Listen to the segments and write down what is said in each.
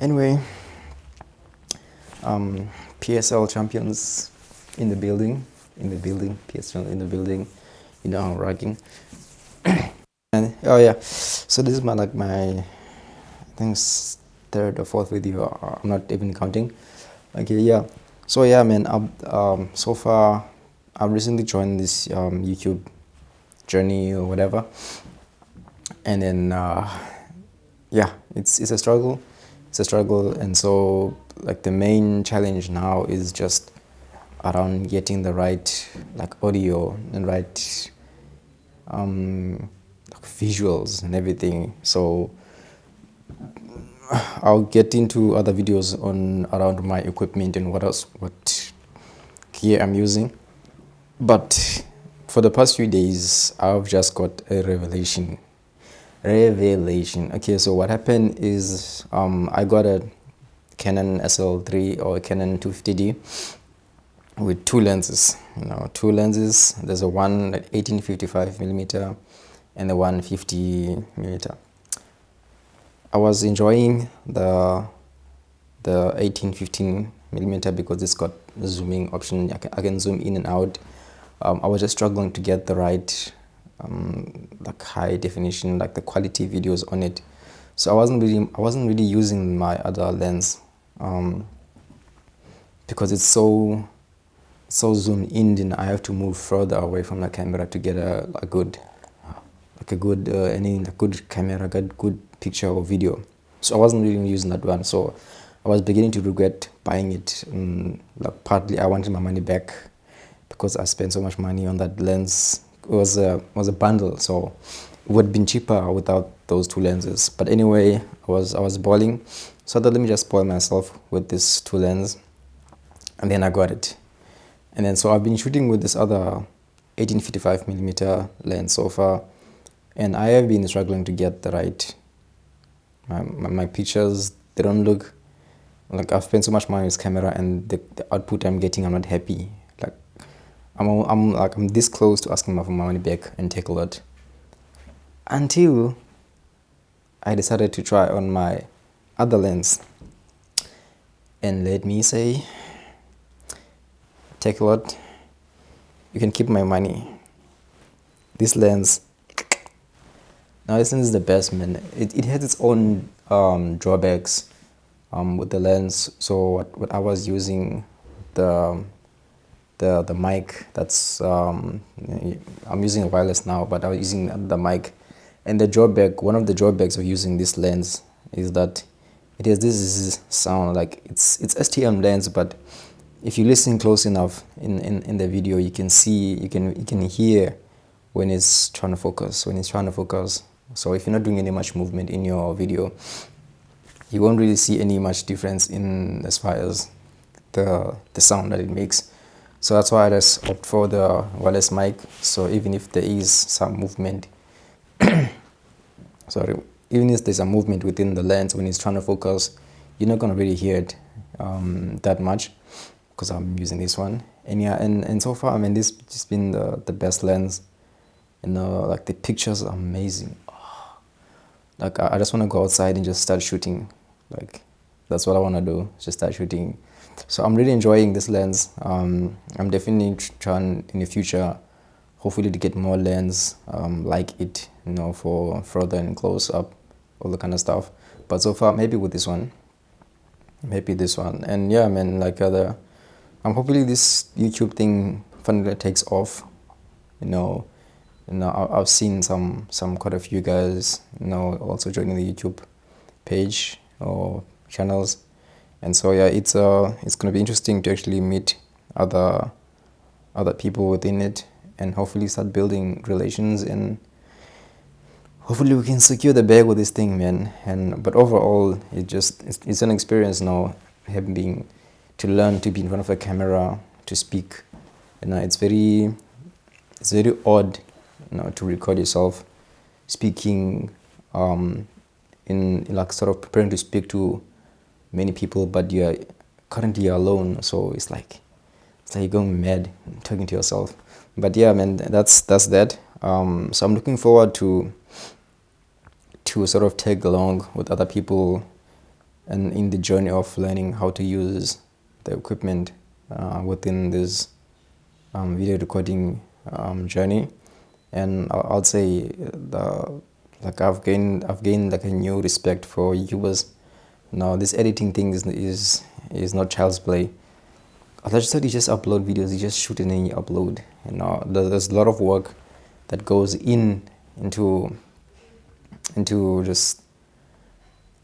Anyway, PSL champions in the building, PSL in the building. You know how I'm rocking. And oh yeah, so this is my I think third or fourth video. I'm not even counting. Okay, yeah. So yeah, man. So far, I've recently joined this YouTube journey or whatever, and then yeah, it's a struggle. It's a struggle, and so like the main challenge now is just around getting the right audio and right visuals and everything. So I'll get into other videos on around my equipment and what gear I'm using. But for the past few days, I've just got a revelation. Okay, so what happened is I got a Canon SL3 or a Canon 250D with two lenses. There's a one at 1855 millimeter and the 150 millimeter. I was enjoying the 1815 millimeter because it's got a zooming option. I can zoom in and out. I was just struggling to get the right high definition, the quality videos on it. So I wasn't really using my other lens because it's so zoomed in. Then I have to move further away from the camera to get a good camera, good picture or video. So I wasn't really using that one. So I was beginning to regret buying it. Partly I wanted my money back because I spent so much money on that lens. It was a bundle, so it would have been cheaper without those two lenses. But anyway, I was balling, so I thought, let me just spoil myself with this two lens, and then I got it. And then so I've been shooting with this other 1855 millimeter lens so far, and I have been struggling to get the right my pictures. They don't look I've spent so much money on this camera, and the output I'm getting, I'm not happy. I'm this close to asking for my money back and take a lot, until I decided to try on my other lens, and let me say, take a lot, you can keep my money. This lens is the best, man. It has its own drawbacks with the lens. So what I was using, the mic, that's I'm using a wireless now, but I was using the mic, and one of the drawbacks of using this lens is that it has this sound. It's STM lens, but if you listen close enough in the video, you can hear when it's trying to focus. So if you're not doing any much movement in your video, you won't really see any much difference in as far as the sound that it makes. So that's why I just opt for the wireless mic. So even if there is some movement, even if there's a movement within the lens when it's trying to focus, you're not gonna really hear it that much, because I'm using this one. And yeah, and so far, I mean, this has been the best lens. The pictures are amazing. I just want to go outside and just start shooting. That's what I want to do, just start shooting. So I'm really enjoying this lens. I'm definitely trying in the future, hopefully, to get more lens like it, for further and close up, all the kind of stuff. But so far, maybe with this one, and yeah, man, I'm hopefully this YouTube thing finally takes off. I've seen some quite a few guys, also joining the YouTube page or channels. And so yeah, it's gonna be interesting to actually meet other people within it, and hopefully start building relations, and hopefully we can secure the bag with this thing, man. But overall, it's an experience now, having to learn to be in front of a camera, to speak. It's very odd, to record yourself speaking in sort of preparing to speak to many people, but you're currently alone. So it's like you're going mad talking to yourself. But yeah, man, that's that. So I'm looking forward to sort of tag along with other people and in the journey of learning how to use the equipment within this video recording journey. And I'll say I've gained like a new respect for YouTubers. Now this editing thing is not child's play. I just thought you just upload videos, you just shoot it and you upload. You know, there's a lot of work that goes into just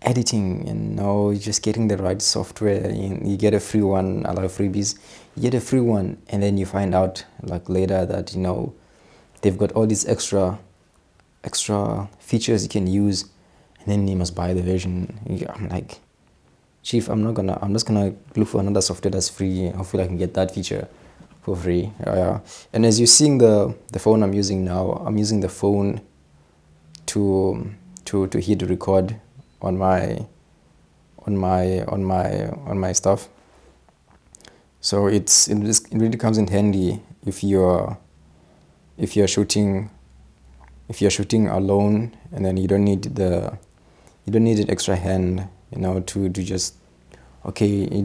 editing, and now just getting the right software. You get a free one, a lot of freebies. You get a free one, and then you find out like later that they've got all these extra features you can use, and then you must buy the version. I'm like, chief, I'm just gonna look for another software that's free. Hopefully I can get that feature for free. And as you're seeing the phone I'm using now, I'm using the phone to hit record on my stuff. So it really comes in handy if you're shooting alone, and then you don't need an extra hand, to just, okay, I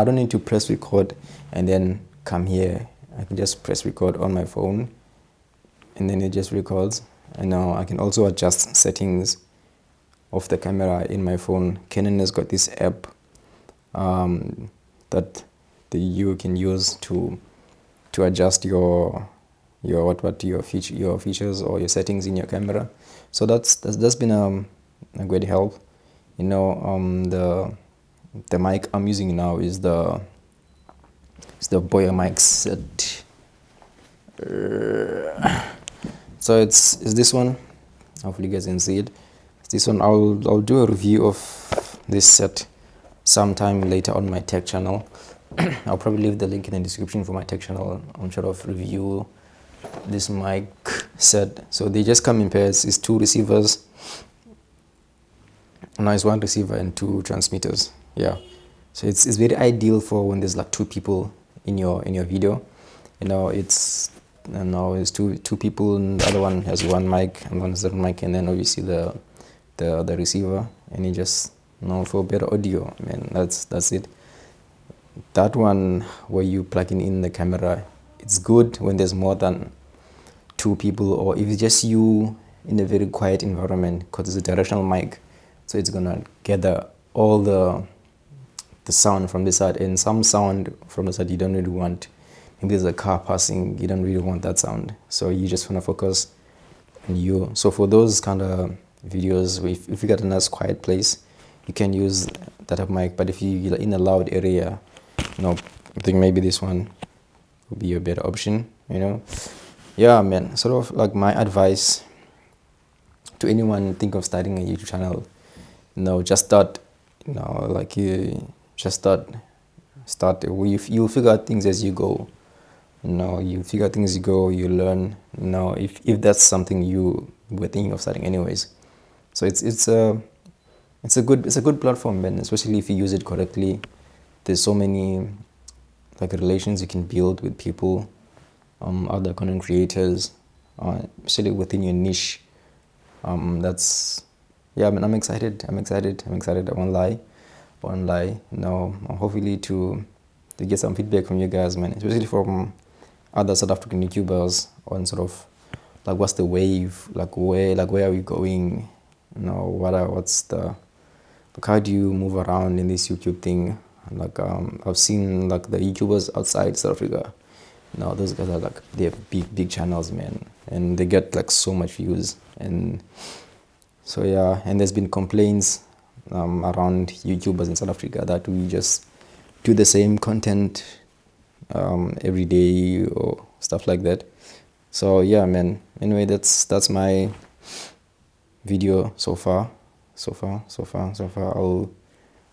don't need to press record and then come here. I can just press record on my phone, and then it just records. And now I can also adjust settings of the camera in my phone. Canon has got this app that you can use to adjust your features or your settings in your camera. So that's been a great help. The mic I'm using now is the Boya mic set. So it's this one. Hopefully you guys can see it. It's this one. I'll do a review of this set sometime later on my tech channel. I'll probably leave the link in the description for my tech channel. I'm sure of review this mic set. So they just come in pairs. It's 2 receivers. Now it's 1 receiver and 2 transmitters. Yeah. So it's very ideal for when there's like 2 people in your video. It's two people, and the other one has 1 mic and one has 0 mic, and then obviously the receiver, and you just for better audio. That's it. That one where you plug in the camera, it's good when there's more than 2 people, or if it's just you in a very quiet environment, because it's a directional mic, so it's gonna gather all the sound from the side, and some sound from the side you don't really want. Maybe there's a car passing, you don't really want that sound, so you just want to focus on you. So for those kind of videos, if you got a nice quiet place, you can use that type of mic. But if you're in a loud area, I think maybe this one would be a better option. Yeah, man. Sort of like my advice to anyone think of starting a YouTube channel, just start. You just start. You'll figure out things as you go. You figure out things as you go. You learn. If that's something you were thinking of starting anyways. So it's a good platform, man. Especially if you use it correctly. There's so many relations you can build with people, other content creators, especially within your niche. I'm excited. I won't lie. Hopefully to get some feedback from you guys, man, especially from other South African YouTubers on sort of what's the wave, where are we going, how do you move around in this YouTube thing? I've seen the YouTubers outside South Africa. Those guys are they have big channels, man, and they get so much views. And so yeah, and there's been complaints around YouTubers in South Africa that we just do the same content every day or stuff like that. So yeah, man, anyway, that's my video so far.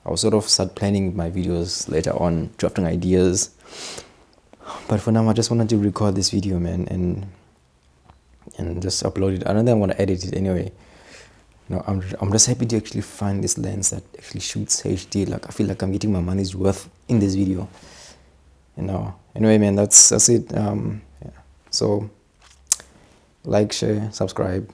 I'll sort of start planning my videos later on, drafting ideas. But for now, I just wanted to record this video, man, and just upload it. I don't think I want to edit it anyway. I'm just happy to actually find this lens that actually shoots HD. I feel like I'm getting my money's worth in this video. Anyway, man, that's it. Yeah. So, like, share, subscribe.